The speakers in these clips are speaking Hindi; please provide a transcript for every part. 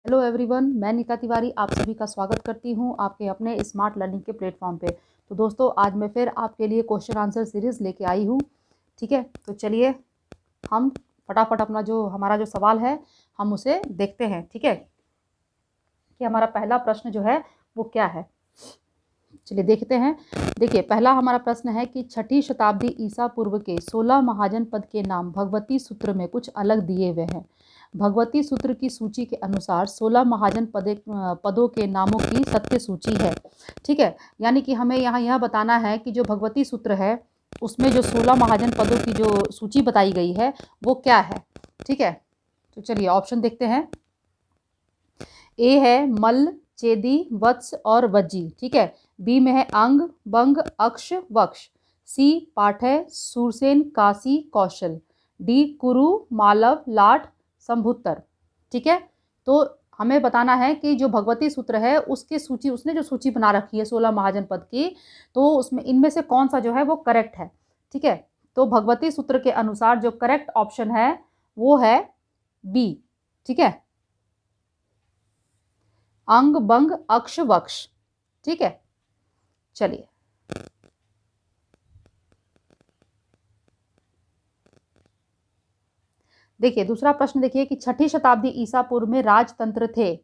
हेलो एवरीवन, मैं नीता तिवारी आप सभी का स्वागत करती हूं आपके अपने स्मार्ट लर्निंग के प्लेटफॉर्म पे। तो दोस्तों, आज मैं फिर आपके लिए क्वेश्चन आंसर सीरीज़ लेके आई हूं। ठीक है, तो चलिए हम फटाफट अपना हमारा जो सवाल है हम उसे देखते हैं। ठीक है, कि हमारा पहला प्रश्न जो है वो क्या है, चलिए देखते हैं। देखिए, पहला हमारा प्रश्न है कि 6ठी शताब्दी ईसा पूर्व के 16 महाजन पद के नाम भगवती सूत्र में कुछ अलग दिए हुए हैं। भगवती सूत्र की सूची के अनुसार 16 महाजन पदों के नामों की सत्य सूची है। ठीक है, यानी कि हमें यहाँ यह बताना है कि जो भगवती सूत्र है उसमें जो 16 महाजन पदों की जो सूची बताई गई है वो क्या है। ठीक है, तो चलिए ऑप्शन देखते हैं। ए है मल्ल, चेदी, वत्स और वज्जी। ठीक है, बी में है अंग, बंग, अक्ष, वक्ष। सी पाठय, सूरसेन, काशी, कौशल। डी कुरु, मालव, लाट, संभुत्तर। ठीक है, तो हमें बताना है कि जो भगवती सूत्र है उसकी सूची, उसने जो सूची बना रखी है 16 महाजनपद की, तो उसमें इनमें से कौन सा जो है वो करेक्ट है। ठीक है, तो भगवती सूत्र के अनुसार जो करेक्ट ऑप्शन है वो है बी। ठीक है, अंग, बंग, अक्ष, वक्ष। ठीक है, चलिए देखिए दूसरा प्रश्न। देखिए कि 6ठी शताब्दी ईसा पूर्व में राजतंत्र थे।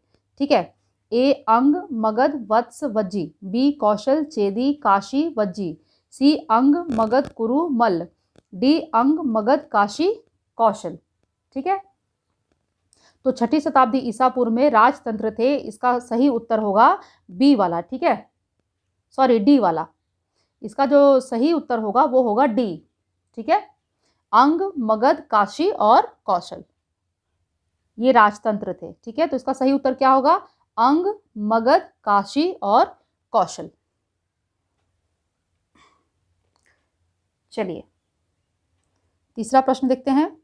ठीक है, ए अंग, मगध, वत्स, वज्जी। बी कौशल, चेदी, काशी, वज्जी। सी अंग, मगध, कुरु, मल्ल। डी अंग, मगध, काशी, कौशल। ठीक है, तो 6ठी शताब्दी ईसा पूर्व में राजतंत्र थे, इसका सही उत्तर होगा बी वाला। ठीक है, सॉरी डी वाला। इसका जो सही उत्तर होगा वो होगा डी। ठीक है, अंग, मगध, काशी और कौशल ये राजतंत्र थे। ठीक है, तो इसका सही उत्तर क्या होगा? अंग, मगध, काशी और कौशल। चलिए तीसरा प्रश्न देखते हैं।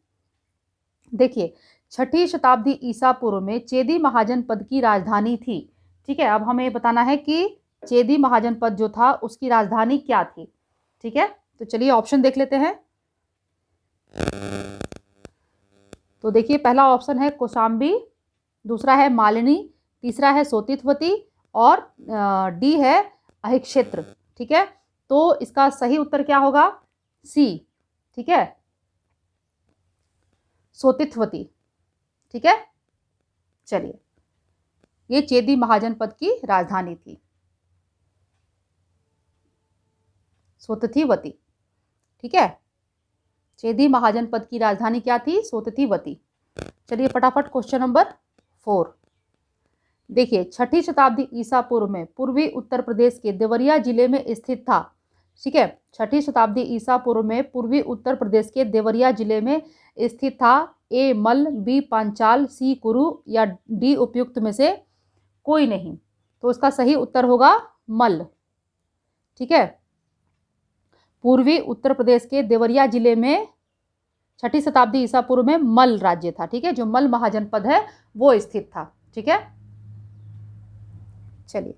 देखिए 6ठी शताब्दी ईसा पूर्व में चेदी महाजनपद की राजधानी थी। ठीक है, अब हमें बताना है कि चेदी महाजनपद जो था उसकी राजधानी क्या थी। ठीक है, तो चलिए ऑप्शन देख लेते हैं। तो देखिए पहला ऑप्शन है कौशाम्बी, दूसरा है मालिनी, तीसरा है सोतित्वती और डी है अहिक्षेत्र। ठीक है, तो इसका सही उत्तर क्या होगा? सी। ठीक है, सोतित्वती। ठीक है, चलिए ये चेदी महाजनपद की राजधानी थी, सोतित्वती। ठीक है, चेदी महाजनपद की राजधानी क्या थी? सोतित्वती। चलिए फटाफट क्वेश्चन नंबर 4 देखिए 6ठी शताब्दी ईसा पूर्व में पूर्वी उत्तर प्रदेश के देवरिया जिले में स्थित था। ठीक है, 6ठी शताब्दी ईसा पूर्व में पूर्वी उत्तर प्रदेश के देवरिया जिले में स्थित था। ए मल्ल, बी पांचाल, सी कुरु या डी उपयुक्त में से कोई नहीं। तो इसका सही उत्तर होगा मल्ल। ठीक है, पूर्वी उत्तर प्रदेश के देवरिया जिले में 6ठी शताब्दी ईसा पूर्व में मल्ल राज्य था। ठीक है, जो मल्ल महाजनपद है वो स्थित था। ठीक है, चलिए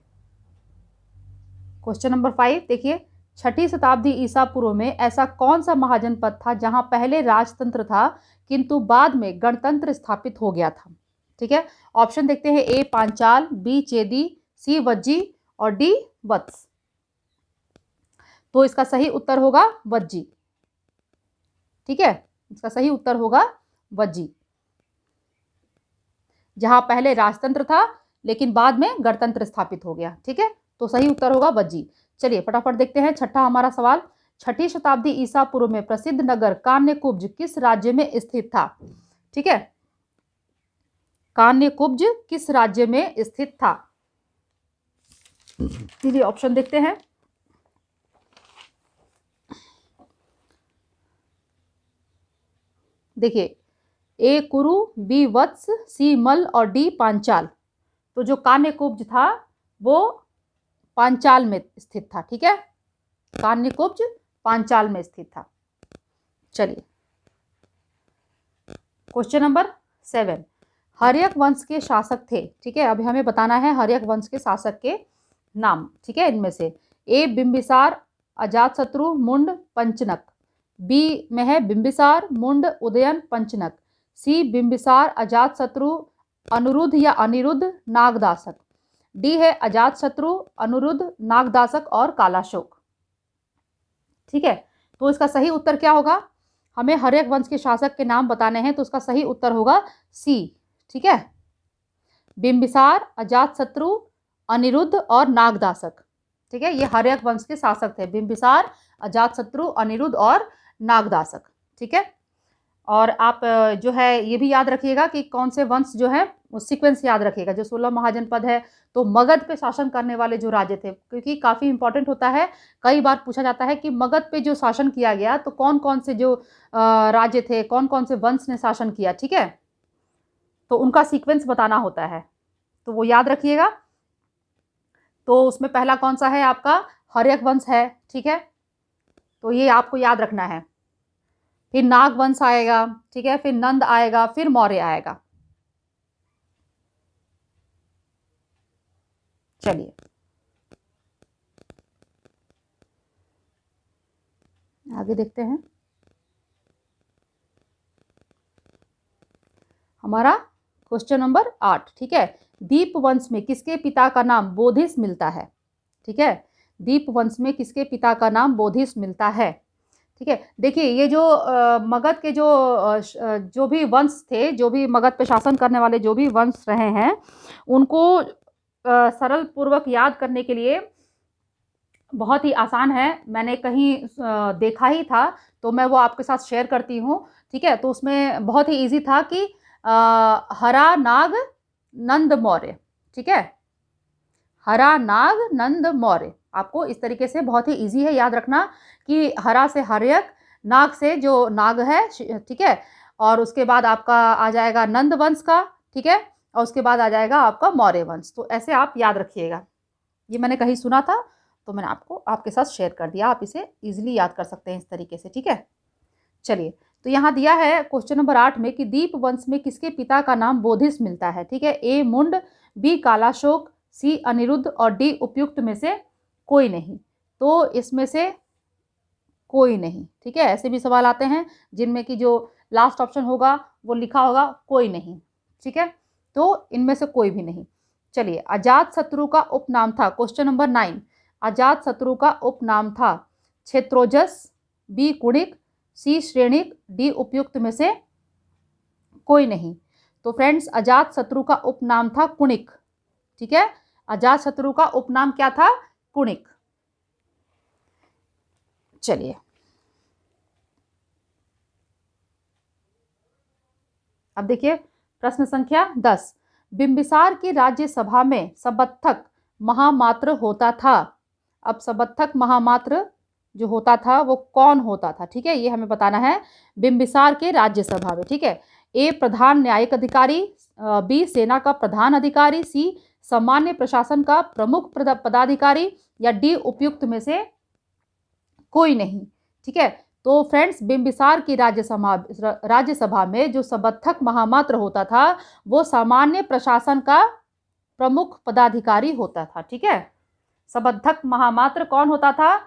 क्वेश्चन नंबर 5 देखिए 6ठी शताब्दी ईसा पूर्व में ऐसा कौन सा महाजनपद था जहां पहले राजतंत्र था किंतु बाद में गणतंत्र स्थापित हो गया था। ठीक है, ऑप्शन देखते हैं। ए पांचाल, बी चेदी, सी वज्जी और डी वत्स। तो इसका सही उत्तर होगा वज्जी। ठीक है, इसका सही उत्तर होगा वज्जी, जहां पहले राजतंत्र था लेकिन बाद में गणतंत्र स्थापित हो गया। ठीक है, तो सही उत्तर होगा वज्जी। चलिए फटाफट देखते हैं छठा हमारा सवाल। 6ठी शताब्दी ईसा पूर्व में प्रसिद्ध नगर कान्यकुब्ज किस राज्य में स्थित था? ठीक है, कान्यकुब्ज किस राज्य में स्थित था? चलिए ऑप्शन देखते हैं। देखिए ए कुरु, बी वत्स, सी मल्ल और डी पांचाल। तो जो कान्यकुब्ज था वो पांचाल में स्थित था। ठीक है, कान्यकुब्ज पांचाल में स्थित था। चलिए क्वेश्चन नंबर 7 हर्यक वंश के शासक थे। ठीक है, अभी हमें बताना है हर्यक वंश के शासक के नाम। ठीक है, इनमें से ए बिंबिसार, अजातशत्रु, मुंड, पंचनक। बी में है बिंबिसार, मुंड, उदयन, पंचनक। सी बिंबिसार, अजातशत्रु, अनुरुद्ध या अनिरुद्ध, नागदासक। डी है अजातशत्रु, अनिरुद्ध, नागदासक और कालाशोक। ठीक है, तो इसका सही उत्तर क्या होगा? हमें हर्यक वंश के शासक के नाम बताने हैं, तो उसका सही उत्तर होगा सी। ठीक है, बिंबिसार, अजातशत्रु, अनिरुद्ध और नागदासक। ठीक है, ये हर्यक वंश के शासक थे, बिंबिसार, अजातशत्रु, अनिरुद्ध और नागदासक। ठीक है, और आप जो है ये भी याद रखिएगा कि कौन से वंश जो है वो सीक्वेंस याद रखिएगा। जो 16 महाजनपद है, तो मगध पे शासन करने वाले जो राज्य थे, क्योंकि काफ़ी इंपॉर्टेंट होता है, कई बार पूछा जाता है कि मगध पे जो शासन किया गया तो कौन कौन से जो राज्य थे, कौन कौन से वंश ने शासन किया। ठीक है, तो उनका सीक्वेंस बताना होता है, तो वो याद रखिएगा। तो उसमें पहला कौन सा है आपका? हर्यक वंश है। ठीक है, तो ये आपको याद रखना है। फिर नाग वंश आएगा। ठीक है, फिर नंद आएगा, फिर मौर्य आएगा। चलिए आगे देखते हैं। हमारा क्वेश्चन नंबर 8। ठीक है, दीप वंश में किसके पिता का नाम बोधिस मिलता है? ठीक है, दीप वंश में किसके पिता का नाम बोधिस मिलता है? ठीक है, देखिए ये जो मगध के जो भी वंश थे, जो भी मगध पे शासन करने वाले जो भी वंश रहे हैं, उनको सरल पूर्वक याद करने के लिए बहुत ही आसान है। मैंने कहीं देखा ही था, तो मैं वो आपके साथ शेयर करती हूँ। ठीक है, तो उसमें बहुत ही इजी था कि हरा नाग नंद मौर्य। ठीक है, हरा नाग नंद मौर्य, आपको इस तरीके से बहुत ही इजी है याद रखना कि हरा से हर्यक, नाग से जो नाग है। ठीक है, और उसके बाद आपका आ जाएगा नंद वंश का। ठीक है, और उसके बाद आ जाएगा आपका मौर्य वंश। तो ऐसे आप याद रखिएगा। ये मैंने कहीं सुना था, तो मैंने आपको आपके साथ शेयर कर दिया। आप इसे इजीली याद कर सकते हैं इस तरीके से। ठीक है, चलिए, तो यहाँ दिया है क्वेश्चन नंबर 8 में कि दीप वंश में किसके पिता का नाम बोधिस मिलता है? ठीक है, ए मुंड, बी कालाशोक, सी अनिरुद्ध और डी उपयुक्त में से कोई नहीं। तो इसमें से कोई नहीं। ठीक है, ऐसे भी सवाल आते हैं जिनमें कि जो लास्ट ऑप्शन होगा वो लिखा होगा कोई नहीं। ठीक है, तो इनमें से कोई भी नहीं। चलिए, अजात शत्रु का उपनाम था, क्वेश्चन नंबर 9, अजात शत्रु का उपनाम था क्षेत्रोजस, बी कुणिक, सी श्रेणिक, डी उपयुक्त में से कोई नहीं। तो फ्रेंड्स, अजात शत्रु का उपनाम था कुणिक। ठीक है, अजात शत्रु का उपनाम क्या था? कुणिक। चलिए, अब देखिए प्रश्न संख्या 10, बिंबिसार की राज्यसभा में सबत्थक महामात्र होता था। अब सबत्थक महामात्र जो होता था वो कौन होता था? ठीक है, ये हमें बताना है बिंबिसार के राज्यसभा में। ठीक है, ए प्रधान न्यायिक अधिकारी, बी सेना का प्रधान अधिकारी, सी सामान्य प्रशासन का प्रमुख पदाधिकारी, या डी उपयुक्त में से कोई नहीं। ठीक है, तो फ्रेंड्स, बिंबिसार की राज्यसभा में जो सबत्थक महामात्र होता था वो सामान्य प्रशासन का प्रमुख पदाधिकारी होता था। ठीक है, सबत्थक महामात्र कौन होता था?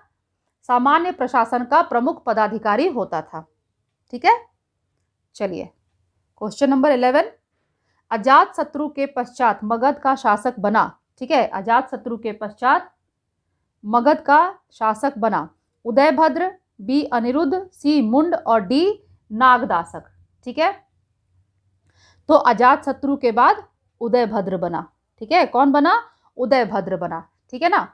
सामान्य प्रशासन का प्रमुख पदाधिकारी होता था। ठीक है, चलिए क्वेश्चन नंबर 11, अजात शत्रु के पश्चात मगध का शासक बना। ठीक है, अजात शत्रु के पश्चात मगध का शासक बना उदयभद्र, बी अनिरुद्ध, सी मुंड और डी नागदासक। ठीक है, तो अजात शत्रु के बाद उदयभद्र बना। ठीक है, कौन बना? उदयभद्र बना। ठीक है ना,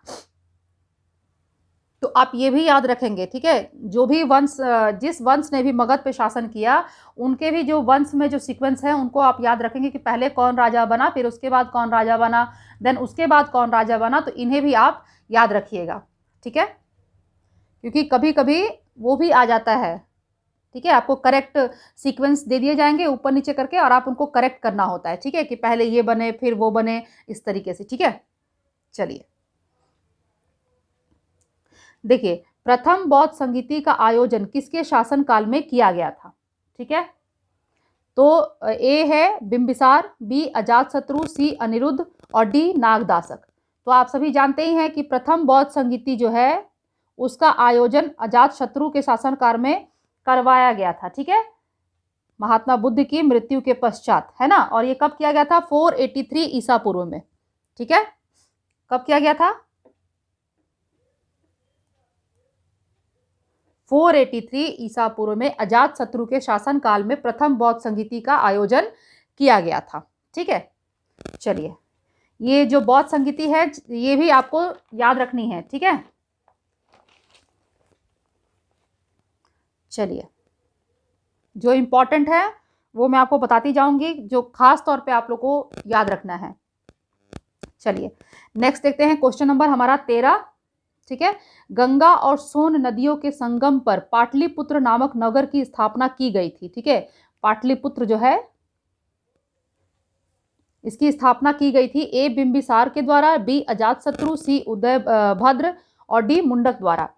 तो आप ये भी याद रखेंगे। ठीक है, जो भी वंश, जिस वंश ने भी मगध पे शासन किया, उनके भी जो वंश में जो सीक्वेंस है उनको आप याद रखेंगे कि पहले कौन राजा बना, फिर उसके बाद कौन राजा बना, देन उसके बाद कौन राजा बना। तो इन्हें भी आप याद रखिएगा। ठीक है, क्योंकि कभी कभी वो भी आ जाता है। ठीक है, आपको करेक्ट सीक्वेंस दे दिए जाएंगे ऊपर नीचे करके, और आप उनको करेक्ट करना होता है। ठीक है, कि पहले ये बने फिर वो बने, इस तरीके से। ठीक है, चलिए देखिए, प्रथम बौद्ध संगीति का आयोजन किसके शासन काल में किया गया था? ठीक है, तो ए है बिंबिसार, बी अजातशत्रु, सी अनिरुद्ध और डी नागदासक। तो आप सभी जानते ही हैं कि प्रथम बौद्ध संगीति जो है उसका आयोजन अजातशत्रु के शासनकाल में करवाया गया था। ठीक है, महात्मा बुद्ध की मृत्यु के पश्चात, है ना। और ये कब किया गया था? 483 ईसा पूर्व में, ठीक है। कब किया गया था? 483 ईसा पूर्व में अजात शत्रु के शासन काल में प्रथम बौद्ध संगीति का आयोजन किया गया था, ठीक है। चलिए, ये जो बौद्ध संगीति है ये भी आपको याद रखनी है, ठीक है। चलिए, जो इम्पोर्टेंट है वो मैं आपको बताती जाऊंगी, जो खास तौर पे आप लोग को याद रखना है। चलिए नेक्स्ट देखते हैं, क्वेश्चन नंबर हमारा 13, ठीक है। गंगा और सोन नदियों के संगम पर पाटलिपुत्र नामक नगर की स्थापना की गई थी, ठीक है। पाटलिपुत्र जो है इसकी स्थापना की गई थी ए बिंबिसार के द्वारा, बी अजातशत्रु, सी उदय भद्र और डी मुंडक द्वारा।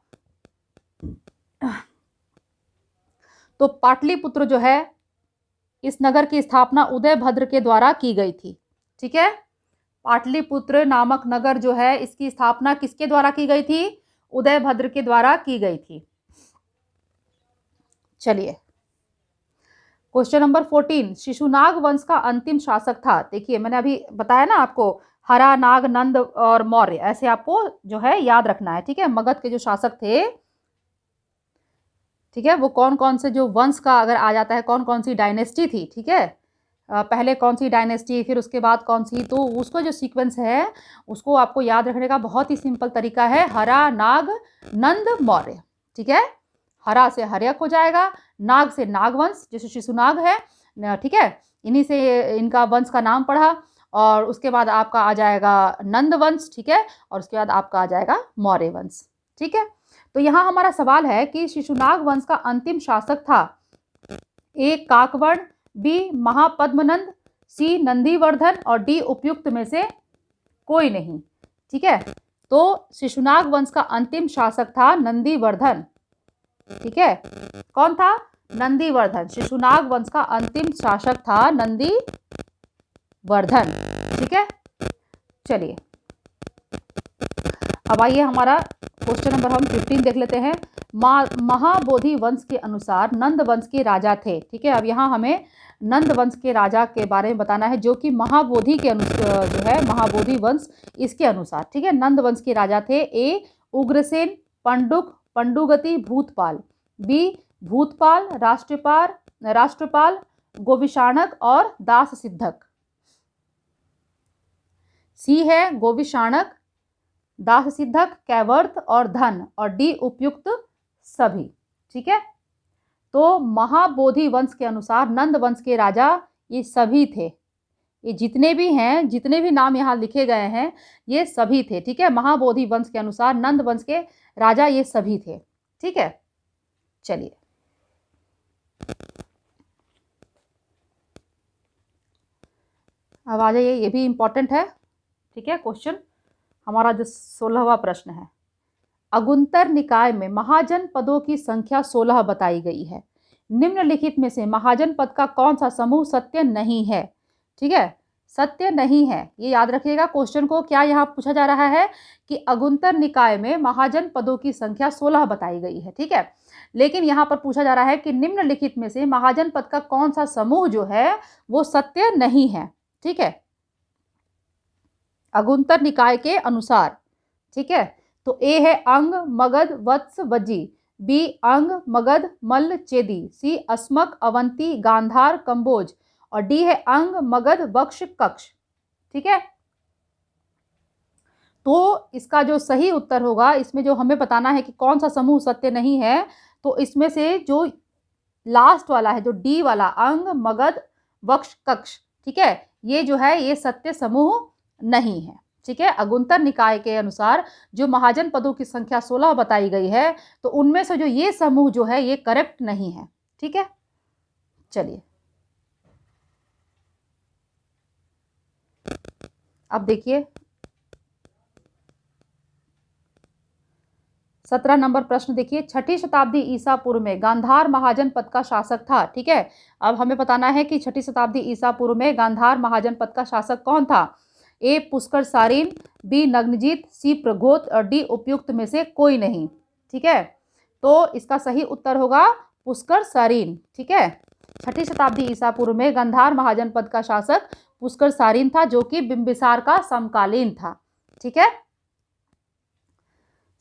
तो पाटलिपुत्र जो है इस नगर की स्थापना उदय भद्र के द्वारा की गई थी, ठीक है। पाटलिपुत्र नामक नगर जो है इसकी स्थापना किसके द्वारा की गई थी? उदय भद्र के द्वारा की गई थी। चलिए क्वेश्चन नंबर 14, शिशुनाग वंश का अंतिम शासक था। देखिए मैंने अभी बताया ना आपको, हरा, नाग, नंद और मौर्य, ऐसे आपको जो है याद रखना है, ठीक है। मगध के जो शासक थे, ठीक है, वो कौन कौन से जो वंश का अगर आ जाता है, कौन कौन सी डायनेस्टी थी, ठीक है। पहले कौन सी डायनेस्टी, फिर उसके बाद कौन सी, तो उसका जो सीक्वेंस है उसको आपको याद रखने का बहुत ही सिंपल तरीका है, हरा, नाग, नंद, मौर्य, ठीक है। हरा से हर्यक हो जाएगा, नाग से नागवंश जैसे शिशुनाग है, ठीक है, इन्हीं से इनका वंश का नाम पढ़ा। और उसके बाद आपका आ जाएगा नंद वंश, ठीक है, और उसके बाद आपका आ जाएगा मौर्य वंश, ठीक है। तो यहाँ हमारा सवाल है कि शिशुनाग वंश का अंतिम शासक था ए काकवर्ण, बी महापद्मनंद, सी नंदीवर्धन और डी उपयुक्त में से कोई नहीं, ठीक है। तो शिशुनाग वंश का अंतिम शासक था नंदीवर्धन, ठीक है। कौन था? नंदीवर्धन। शिशुनाग वंश का अंतिम शासक था नंदीवर्धन, ठीक है। चलिए अब आइए हमारा क्वेश्चन नंबर हम 15 देख लेते हैं। महाबोधि वंश के अनुसार नंद वंश के राजा थे, ठीक है। अब यहाँ हमें नंद वंश के राजा के बारे में बताना है, जो कि महाबोधि के अनुसार जो है, महाबोधि वंश इसके अनुसार, ठीक है। नंद वंश के राजा थे ए उग्रसेन, पंडुक, पंडुगति, भूतपाल, बी भूतपाल, राष्ट्रपाल, गोविशाणक और दास सिद्धक, सी है गोविशाणक, दास सिद्धक, कैवर्त और धन, और डी उपयुक्त सभी, ठीक है। तो महाबोधि वंश के अनुसार नंद वंश के राजा ये सभी थे, ये जितने भी हैं, जितने भी नाम यहाँ लिखे गए हैं ये सभी थे, ठीक है। महाबोधि वंश के अनुसार नंद वंश के राजा ये सभी थे, ठीक है। चलिए अब आ जाइए, ये भी इंपॉर्टेंट है, ठीक है। क्वेश्चन हमारा जो 16वां प्रश्न है, अगुंतर निकाय में महाजन पदों की संख्या 16 बताई गई है। निम्नलिखित में से महाजन पद का कौन सा समूह सत्य नहीं है, ठीक है। सत्य नहीं है, ये याद रखिएगा। क्वेश्चन को क्या यहाँ पूछा जा रहा है कि अगुंतर निकाय में महाजन पदों की संख्या 16 बताई गई है, ठीक है। लेकिन यहाँ पर पूछा जा रहा है कि निम्नलिखित में से महाजन पद का कौन सा समूह जो है वो सत्य नहीं है, ठीक है, अगुंतर निकाय के अनुसार, ठीक है। तो ए है अंग, मगध, वत्स, वज्जी, बी अंग, मगध, मल्ल, चेदी, सी अस्मक, अवंती, गांधार, कंबोज और डी है अंग, मगध, वक्ष, कक्ष, ठीक है। तो इसका जो सही उत्तर होगा, इसमें जो हमें बताना है कि कौन सा समूह सत्य नहीं है, तो इसमें से जो लास्ट वाला है, जो डी वाला, अंग, मगध, वक्ष, कक्ष, ठीक है, ये जो है ये सत्य समूह नहीं है, ठीक है। अगुंतर निकाय के अनुसार जो महाजन पदों की संख्या 16 बताई गई है, तो उनमें से जो ये समूह जो है ये करेक्ट नहीं है, ठीक है। चलिए अब देखिए 17 नंबर प्रश्न देखिए, 6ठी शताब्दी ईसा पूर्व में गांधार महाजन पद का शासक था, ठीक है। अब हमें बताना है कि 6ठी शताब्दी ईसा पूर्व में गांधार महाजन पद का शासक कौन था। ए पुष्कर सारीन, बी नग्नजीत, सी प्रघोत और डी उपयुक्त में से कोई नहीं, ठीक है। तो इसका सही उत्तर होगा पुष्कर सारीन, ठीक है। छठी शताब्दी ईसा पूर्व में गांधार महाजनपद का शासक पुष्कर सारिन था, जो कि बिंबिसार का समकालीन था। ठीक है,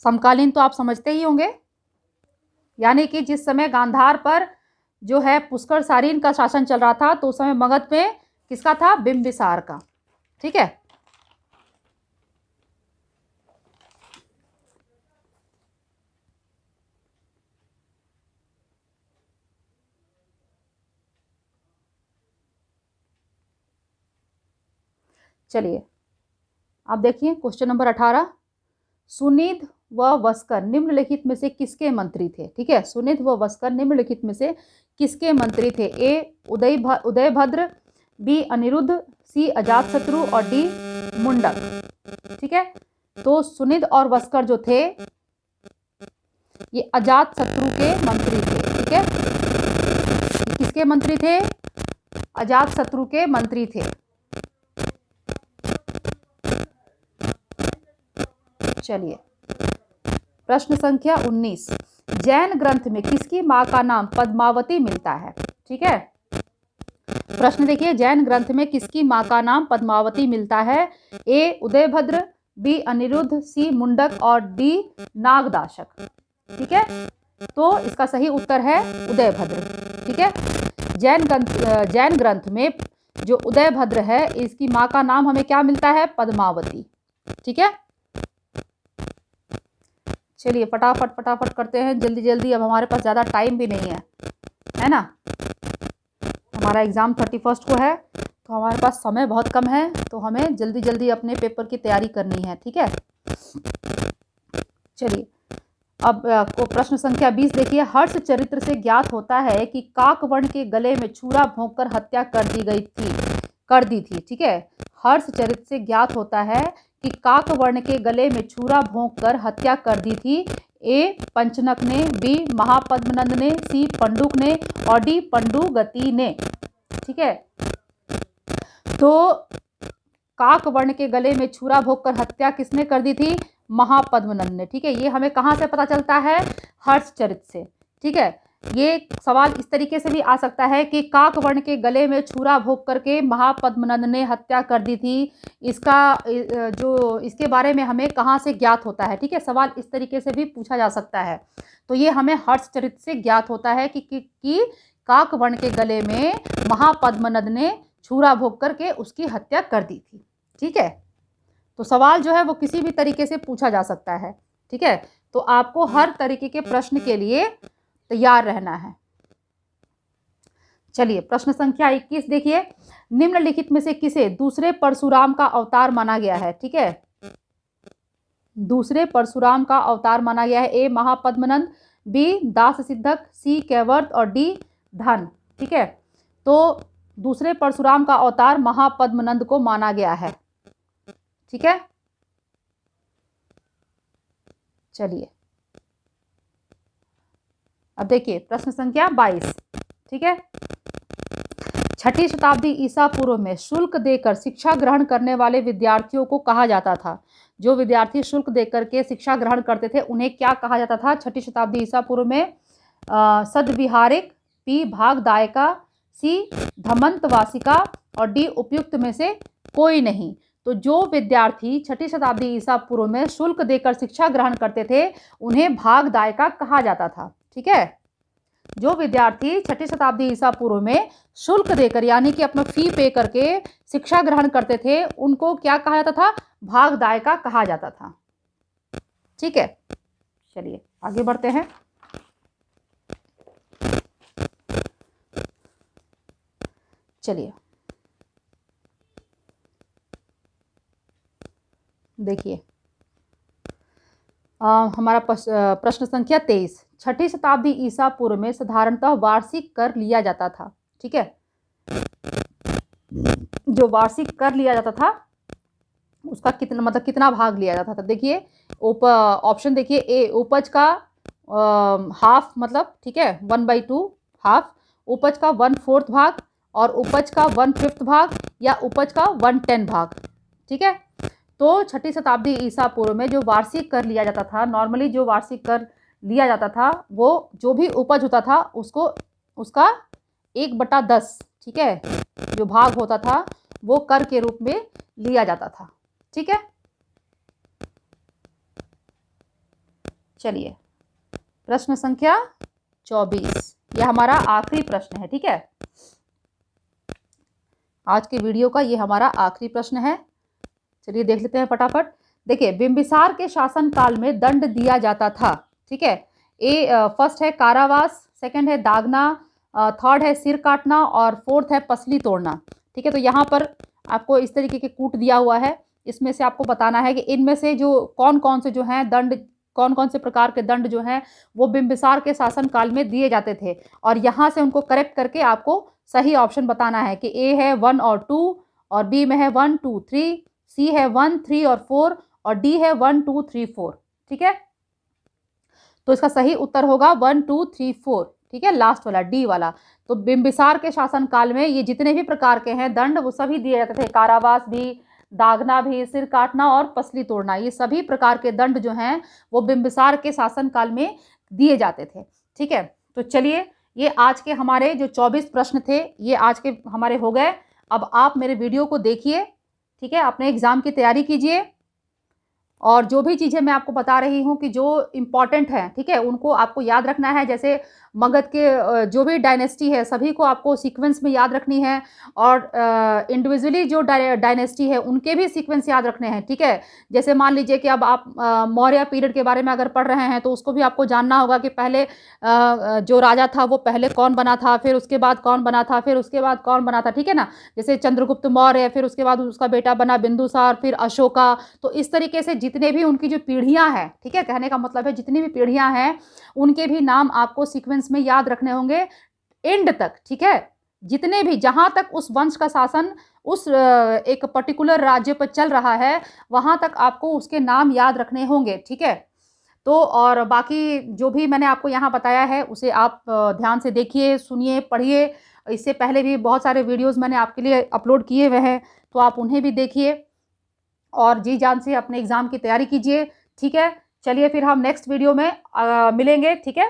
समकालीन तो आप समझते ही होंगे, यानी कि जिस समय गांधार पर जो है पुष्कर सारिन का शासन चल रहा था, तो उस समय मगध में किसका था? बिंबिसार का। ठीक है, चलिए आप देखिए क्वेश्चन नंबर 18, सुनिध व वस्कर निम्नलिखित में से किसके मंत्री थे? ठीक है, सुनिध व वस्कर निम्नलिखित में से किसके मंत्री थे? ए उदयभद्र, बी अनिरुद्ध, सी अजातशत्रु और डी मुंडक। ठीक है, तो सुनिध और वस्कर जो थे ये अजातशत्रु के मंत्री थे। ठीक है, किसके मंत्री थे? अजातशत्रु के मंत्री थे। चलिए प्रश्न संख्या 19, जैन ग्रंथ में किसकी मां का नाम पद्मावती मिलता है? ठीक है, प्रश्न देखिए, जैन ग्रंथ में किसकी मां का नाम पद्मावती मिलता है? ए उदयभद्र, बी अनिरुद्ध, सी मुंडक और डी नागदाशक। ठीक है, तो इसका सही उत्तर है उदयभद्र। ठीक है, जैन ग्रंथ में जो उदयभद्र है इसकी मां का नाम हमें क्या मिलता है? पद्मावती। ठीक है, चलिए फटाफट करते हैं, जल्दी जल्दी, अब हमारे पास ज़्यादा टाइम भी नहीं है ना। हमारा एग्ज़ाम 31 को है, तो हमारे पास समय बहुत कम है, तो हमें जल्दी जल्दी अपने पेपर की तैयारी करनी है। ठीक है, चलिए अब को प्रश्न संख्या 20 देखिए, हर्ष चरित्र से ज्ञात होता है कि काकवर्ण के गले में छुरा भोंककर हत्या कर दी थी। ठीक है, हर्ष चरित्र से ज्ञात होता है कि काकवर्ण के गले में छुरा भोंककर हत्या कर दी थी। ए पंचनक ने, बी महापद्मनंद ने, सी पंडुक ने और डी पंडुगति ने। ठीक है, तो काकवर्ण के गले में छुरा भोंककर हत्या किसने कर दी थी? महापद्मनंद ने। ठीक है, ये हमें कहाँ से पता चलता है? हर्ष चरित्र से। ठीक है, ये सवाल इस तरीके से भी आ सकता है कि काकवर्ण के गले में छुरा भोंक करके महापद्मनंद ने हत्या कर दी थी, इसके बारे में हमें कहाँ से ज्ञात होता है? ठीक है, सवाल इस तरीके से भी पूछा जा सकता है। तो ये हमें हर्ष चरित्र से ज्ञात होता है कि काकवर्ण के गले में महापद्मनंद ने छुरा भोंक करके उसकी हत्या कर दी थी। ठीक है, तो सवाल जो है वो किसी भी तरीके से पूछा जा सकता है। ठीक है, तो आपको हर तरीके के प्रश्न के लिए तैयार रहना है। चलिए प्रश्न संख्या 21 देखिए, निम्नलिखित में से किसे दूसरे परशुराम का अवतार माना गया है? ठीक है, दूसरे परशुराम का अवतार माना गया है। ए महापद्मनंद, बी दाससिद्धक, सी कैवर्त और डी धन। ठीक है, तो दूसरे परशुराम का अवतार महापद्मनंद को माना गया है। ठीक है, चलिए अब देखिए प्रश्न संख्या 22। ठीक है, छठी शताब्दी ईसा पूर्व में शुल्क देकर शिक्षा ग्रहण करने वाले विद्यार्थियों को कहा जाता था? जो विद्यार्थी शुल्क देकर के शिक्षा ग्रहण करते थे उन्हें क्या कहा जाता था छठी शताब्दी ईसा पूर्व में? सदविहारिक, बी भागदायिका, सी धमंतवासिका और डी उपयुक्त में से कोई नहीं। तो जो विद्यार्थी छठी शताब्दी ईसा पूर्व में शुल्क देकर शिक्षा ग्रहण करते थे उन्हें भागदायिका कहा जाता था। ठीक है, जो विद्यार्थी छठी शताब्दी ईसा पूर्व में शुल्क देकर यानी कि अपना फी पे करके शिक्षा ग्रहण करते थे उनको क्या कहा जाता था? भागदायिका कहा जाता था। ठीक है, चलिए आगे बढ़ते हैं। चलिए देखिए हमारा प्रश्न संख्या 23, छठी शताब्दी ईसा पूर्व में साधारणतः वार्षिक कर लिया जाता था। ठीक है, जो वार्षिक कर लिया जाता था उसका कितना भाग लिया जाता था? देखिए ऑप्शन देखिए, ए उपज का हाफ मतलब, ठीक है 1/2 हाफ, उपज का 1/4 भाग और उपज का 1/5 भाग या उपज का 1/10 भाग। ठीक है, तो छठी शताब्दी ईसा पूर्व में जो वार्षिक कर लिया जाता था, नॉर्मली जो वार्षिक कर लिया जाता था वो जो भी उपज होता था उसका 1/10, ठीक है, जो भाग होता था वो कर के रूप में लिया जाता था। ठीक है, चलिए प्रश्न संख्या 24, यह हमारा आखिरी प्रश्न है। ठीक है, आज के वीडियो का ये हमारा आखिरी प्रश्न है। चलिए देख लेते हैं फटाफट। देखिए, बिंबिसार के शासन काल में दंड दिया जाता था। ठीक है, फर्स्ट है कारावास, सेकंड है दागना, थर्ड है सिर काटना और फोर्थ है पसली तोड़ना। ठीक है, तो यहाँ पर आपको इस तरीके के कूट दिया हुआ है, इसमें से आपको बताना है कि इनमें से जो कौन कौन से जो हैं दंड, कौन कौन से प्रकार के दंड जो हैं वो बिंबिसार के शासन काल में दिए जाते थे, और यहाँ से उनको करेक्ट करके आपको सही ऑप्शन बताना है कि ए है 1 और 2, और बी में है 1 2 3, सी है 1 3 और 4, और डी है 1 2 3 4। ठीक है, तो इसका सही उत्तर होगा 1 2 3 4। ठीक है, लास्ट वाला डी वाला। तो बिंबिसार के शासन काल में ये जितने भी प्रकार के हैं दंड वो सभी दिए जाते थे, कारावास भी, दागना भी, सिर काटना और पसली तोड़ना, ये सभी प्रकार के दंड जो हैं वो बिंबिसार के शासन काल में दिए जाते थे। ठीक है, तो चलिए ये आज के हमारे जो 24 प्रश्न थे ये आज के हमारे हो गए। अब आप मेरे वीडियो को देखिए, ठीक है, अपने एग्ज़ाम की तैयारी कीजिए, और जो भी चीज़ें मैं आपको बता रही हूँ कि जो इम्पॉर्टेंट हैं, ठीक है, उनको आपको याद रखना है। जैसे मगध के जो भी डायनेस्टी है सभी को आपको सीक्वेंस में याद रखनी है, और इंडिविजुअली जो डायनेस्टी है उनके भी सीक्वेंस याद रखने हैं। ठीक है, जैसे मान लीजिए कि अब आप मौर्य पीरियड के बारे में अगर पढ़ रहे हैं तो उसको भी आपको जानना होगा कि पहले जो राजा था वो पहले कौन बना था, फिर उसके बाद कौन बना था, फिर उसके बाद कौन बना था। ठीक है ना, जैसे चंद्रगुप्त मौर्य, फिर उसके बाद उसका बेटा बना बिंदुसार, फिर अशोका। तो इस तरीके से जितने भी उनकी जो पीढ़ियां हैं, ठीक है, कहने का मतलब है जितनी भी पीढ़ियां हैं उनके भी नाम आपको सीक्वेंस में याद रखने होंगे एंड तक। ठीक है, जितने भी जहां तक उस वंश का शासन उस एक पर्टिकुलर राज्य पर चल रहा है वहां तक आपको उसके नाम याद रखने होंगे। ठीक है, तो और बाकी जो भी मैंने आपको यहाँ बताया है उसे आप ध्यान से देखिए, सुनिए, पढ़िए। इससे पहले भी बहुत सारे वीडियोस मैंने आपके लिए अपलोड किए हुए हैं, तो आप उन्हें भी देखिए और जी जान से अपने एग्ज़ाम की तैयारी कीजिए। ठीक है, चलिए फिर हम नेक्स्ट वीडियो में मिलेंगे। ठीक है,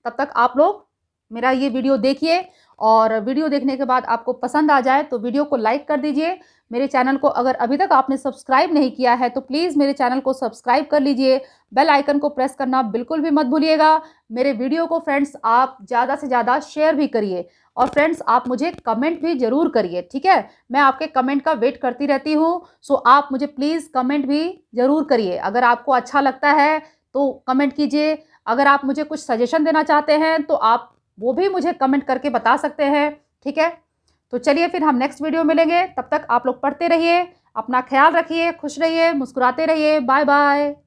तब तक आप लोग मेरा ये वीडियो देखिए, और वीडियो देखने के बाद आपको पसंद आ जाए तो वीडियो को लाइक कर दीजिए। मेरे चैनल को अगर अभी तक आपने सब्सक्राइब नहीं किया है तो प्लीज़ मेरे चैनल को सब्सक्राइब कर लीजिए, बेल आइकन को प्रेस करना बिल्कुल भी मत भूलिएगा। मेरे वीडियो को फ्रेंड्स आप ज़्यादा से ज़्यादा शेयर भी करिए, और फ्रेंड्स आप मुझे कमेंट भी ज़रूर करिए। ठीक है, मैं आपके कमेंट का वेट करती रहती हूँ, सो आप मुझे प्लीज़ कमेंट भी ज़रूर करिए। अगर आपको अच्छा लगता है तो कमेंट कीजिए, अगर आप मुझे कुछ सजेशन देना चाहते हैं तो आप वो भी मुझे कमेंट करके बता सकते हैं। ठीक है, तो चलिए फिर हम नेक्स्ट वीडियो मिलेंगे। तब तक आप लोग पढ़ते रहिए, अपना ख्याल रखिए, खुश रहिए, मुस्कुराते रहिए। Bye bye.